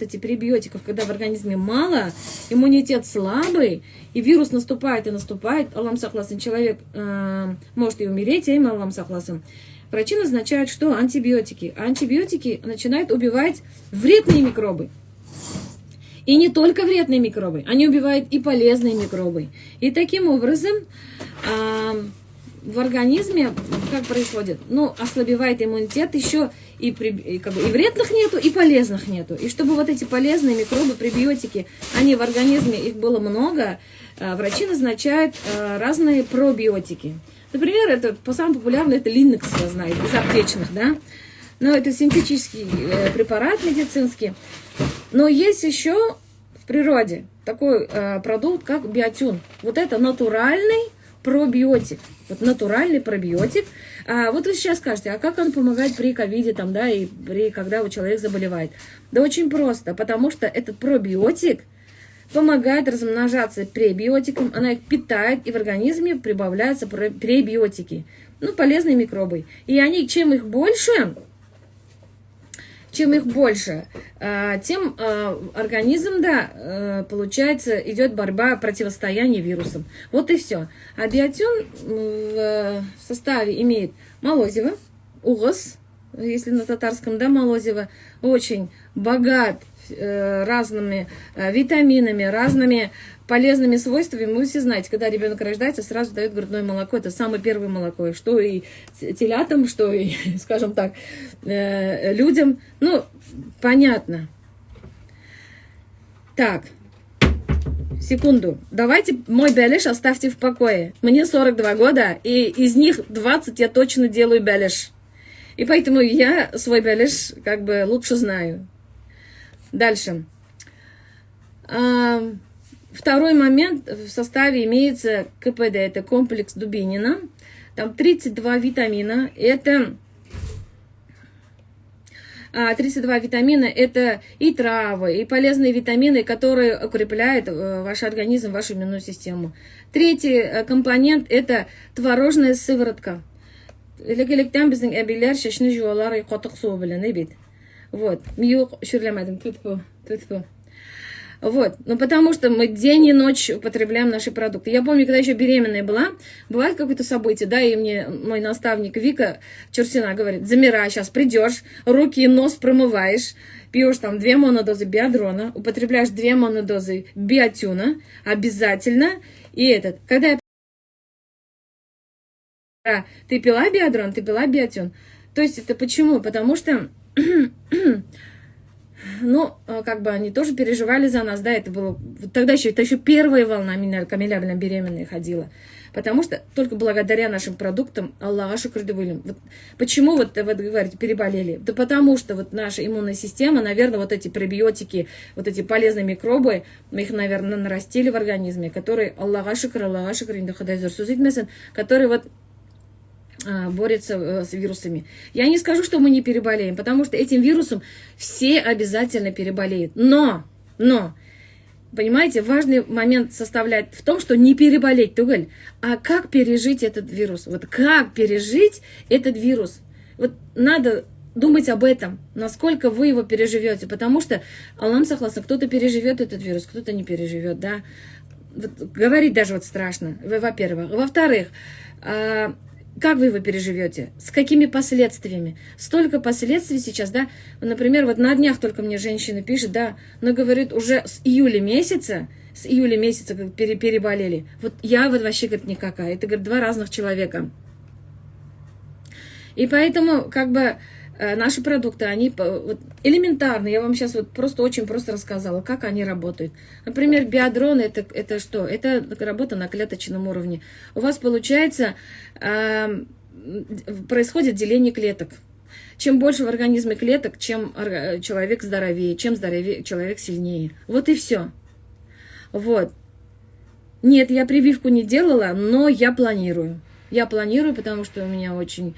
эти пребиотиков, когда в организме мало, иммунитет слабый, и вирус наступает и наступает, Аллам сахласан, человек может и умереть, Аллам сахласан. Врачи назначают что? Антибиотики. Антибиотики начинают убивать вредные микробы. И не только вредные микробы, они убивают и полезные микробы. И таким образом в организме как происходит? Ну, ослабевает иммунитет еще, и вредных нету, и полезных нету. И чтобы вот эти полезные микробы, пребиотики, они в организме, их было много, врачи назначают разные пробиотики. Например, это самое популярное, это Линекс, я знаю, из аптечных, да. Но это синтетический препарат медицинский. Но есть еще в природе такой продукт, как биотин. Вот это натуральный пробиотик. Вот натуральный пробиотик. Вот вы сейчас скажете, а как он помогает при ковиде, там, да, и когда у человека заболевает? Да очень просто, потому что этот пробиотик помогает размножаться пребиотикам, она их питает, и в организме прибавляются пребиотики. Ну, полезные микробы. И они, чем их больше, тем организм, да, получается, идет борьба, противостояние вирусам. Вот и все. А биотин в составе имеет молозиво, угос, если на татарском, да, молозиво, очень богат разными витаминами, разными полезными свойствами. Вы все знаете, когда ребенок рождается, сразу дают грудное молоко. Это самое первое молоко. Что и телятам, что и, скажем так, людям. Ну, понятно. Так, секунду. Давайте мой беляш оставьте в покое. Мне 42 года, и из них 20 я точно делаю беляш. И поэтому я свой беляш как бы лучше знаю. Дальше. Второй момент, в составе имеется КПД, это комплекс Дубинина. Там 32 витамина. Это 32 витамина, это и травы, и полезные витамины, которые укрепляют ваш организм, вашу иммунную систему. Третий компонент – это творожная сыворотка. Вот. Вот. Ну, потому что мы день и ночь употребляем наши продукты. Я помню, когда еще беременная была, бывает какое-то событие, да, и мне мой наставник Вика Чурсина говорит: замирай, сейчас придешь, руки и нос промываешь, пьешь там 2 монодозы биодрона, употребляешь 2 монодозы биотюна обязательно. И когда ты пила биодрон, ты пила биотюн. То есть это почему? Потому что ну, как бы они тоже переживали за нас, да, это было, тогда еще, это еще первая волна камилябельно беременная ходила, потому что только благодаря нашим продуктам, Аллаху шукр дивилим. Вот почему вот вы говорите, переболели? Да потому что вот наша иммунная система, наверное, вот эти пребиотики, вот эти полезные микробы, мы их, наверное, нарастили в организме, которые, Аллаху шукр, которые вот борется с вирусами. Я не скажу, что мы не переболеем, потому что этим вирусом все обязательно переболеют. Но, понимаете, важный момент составляет в том, что не переболеть, тугаль, а как пережить этот вирус. Вот как пережить этот вирус. Вот надо думать об этом, насколько вы его переживете, потому что, Аллам сахласа, кто-то переживет этот вирус, кто-то не переживет, да. Вот, говорить даже вот страшно, во-первых. Во-вторых, как вы его переживете? С какими последствиями? Столько последствий сейчас, да? Например, вот на днях только мне женщина пишет, да, но говорит, уже с июля месяца как переболели. Вот я вот вообще, говорит, никакая. Это, говорит, 2 разных человека. И поэтому, как бы, наши продукты, они вот, элементарно, я вам сейчас вот просто очень просто рассказала, как они работают. Например, биодрон, это что? Это работа на клеточном уровне. У вас получается, происходит деление клеток. Чем больше в организме клеток, чем человек здоровее, чем здоровее человек сильнее. Вот и все. Вот. Нет, я прививку не делала, но я планирую. Я планирую, потому что у меня очень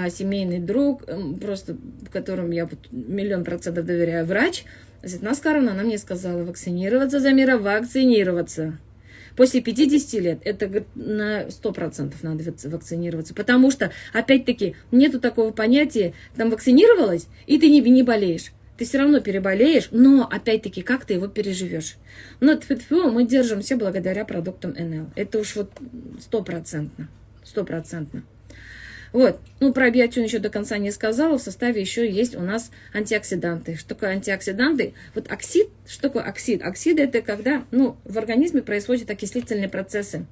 семейный друг, просто которому я 100% доверяю, врач, Зитна Скаровна, она мне сказала: вакцинироваться, Замира, вакцинироваться. После 50 лет это на 100% надо вакцинироваться, потому что, опять-таки, нету такого понятия, там вакцинировалась, и ты не болеешь. Ты все равно переболеешь, но опять-таки, как ты его переживешь? Но тьфу-тьфу, мы держимся благодаря продуктам НЛ. Это уж вот стопроцентно. Стопроцентно. Вот, ну про биотин еще до конца не сказала, в составе еще есть у нас антиоксиданты. Что такое антиоксиданты? Вот оксид, что такое оксид? Оксид это когда, ну, в организме происходят окислительные процессы.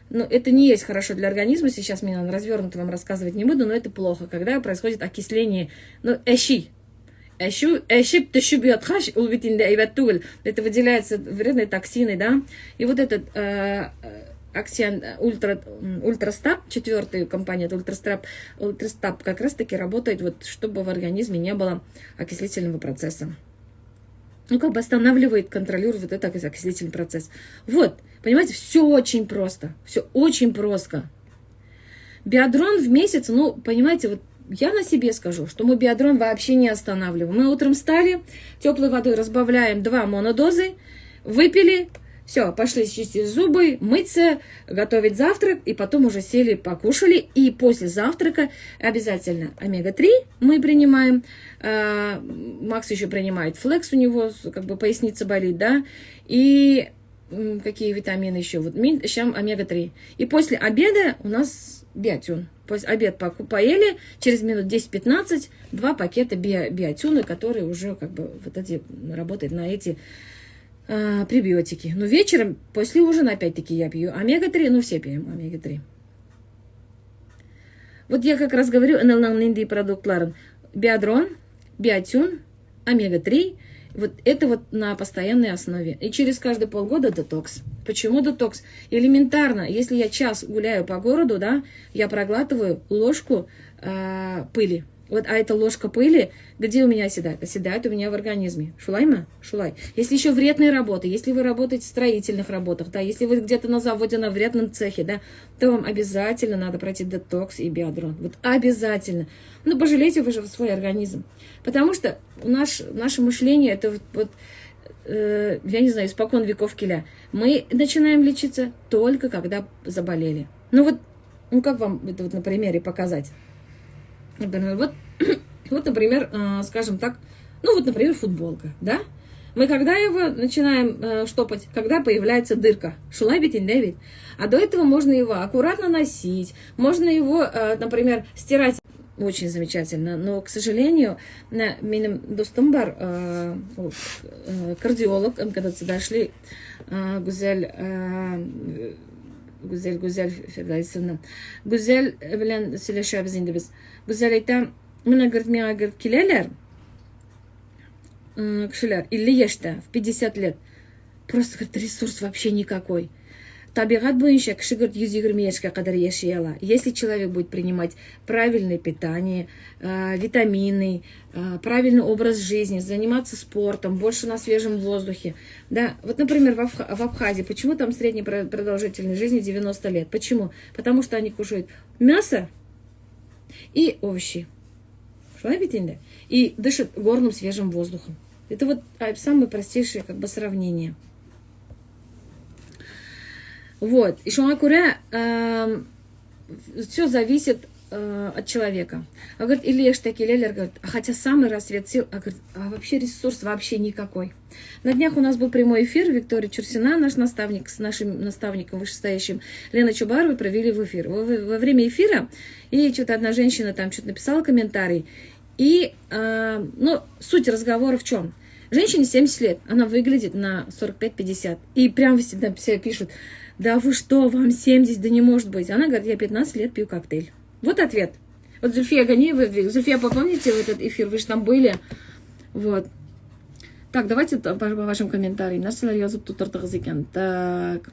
Но это не есть хорошо для организма, сейчас мне развернуто вам рассказывать не буду, но это плохо, когда происходит окисление, ну, это выделяются вредные токсины, да, и вот этот Ультрастап, 4-я компания, Ультрастап как раз-таки работает, вот, чтобы в организме не было окислительного процесса. Ну, как бы останавливает, контролирует вот этот окислительный процесс. Вот, понимаете, все очень просто. Все очень просто. Биодрон в месяц, ну, понимаете, вот я на себе скажу, что мы биодрон вообще не останавливаем. Мы утром встали, теплой водой разбавляем 2 монодозы, выпили, все, пошли чистить зубы, мыться, готовить завтрак, и потом уже сели, покушали. И после завтрака обязательно омега-3 мы принимаем. Макс еще принимает флекс, у него как бы поясница болит, да. И какие витамины еще? Вот сейчас омега-3. И после обеда у нас биотин. После обед поели, через минут 10-15 2 пакета биотина, которые уже как бы вот эти работают на эти пребиотики. Но вечером, после ужина, опять-таки, я пью омега-3, ну, все пьем омега-3. Вот я как раз говорю, НЛН продуктларын. Биодрон, биотин, омега-3, вот это вот на постоянной основе. И через каждые полгода детокс. Почему детокс? Элементарно, если я час гуляю по городу, да, я проглатываю ложку пыли. Вот, а эта ложка пыли, где у меня оседает? Оседает у меня в организме. Шулайма? Шулай. Если еще вредные работы, если вы работаете в строительных работах, да, если вы где-то на заводе, на вредном цехе, да, то вам обязательно надо пройти детокс и биодрон. Вот обязательно. Ну, пожалейте вы же свой организм. Потому что наше мышление, это вот я не знаю, испокон веков киля. Мы начинаем лечиться только когда заболели. Ну вот, ну как вам это вот на примере показать? Например, вот, например, скажем так, ну вот, например, футболка, да? Мы когда его начинаем штопать, когда появляется дырка, шулайбитин, дэвид. А до этого можно его аккуратно носить, можно его, например, стирать. Очень замечательно, но, к сожалению, менің достым бар, кардиолог, когда дошли, Гүзел Фердайсовна. Гүзел белән сөйләшәбез инде без. Гүзел әйтә, менә миңа киләләр, кешеләр 50 яшьтә, в 50 лет. Просто, говорит, ресурс вообще никакой. Табигать буенча кеше 120 яшькә кадәр яши ала. Если человек будет принимать правильное питание, витамины, правильный образ жизни, заниматься спортом, больше на свежем воздухе. Да, вот, например, в Абхазии, почему там средняя продолжительность жизни 90 лет? Почему? Потому что они кушают мясо и овощи. И дышат горным свежим воздухом. Это вот самое простейшее как бы сравнение. Вот, и шумакуре все зависит от человека. А говорит, или таки Лелер говорит, хотя самый рассвет сил, говорит, а вообще ресурс вообще никакой. На днях у нас был прямой эфир, Виктория Чурсина, наш наставник, с нашим наставником вышестоящим Лена Чубаровой провели в эфир. Во время эфира, и что-то одна женщина там что-то написала комментарий, и, ну, суть разговора в чем? Женщине 70 лет, она выглядит на 45-50, и прям всегда все пишут, да вы что, вам 70, да не может быть. Она говорит, я 15 лет пью коктейль. Вот ответ. Вот Зульфия Ганиева, Зульфия, помните в этот эфир, вы же там были. Вот. Так, давайте по вашим комментариям. Так.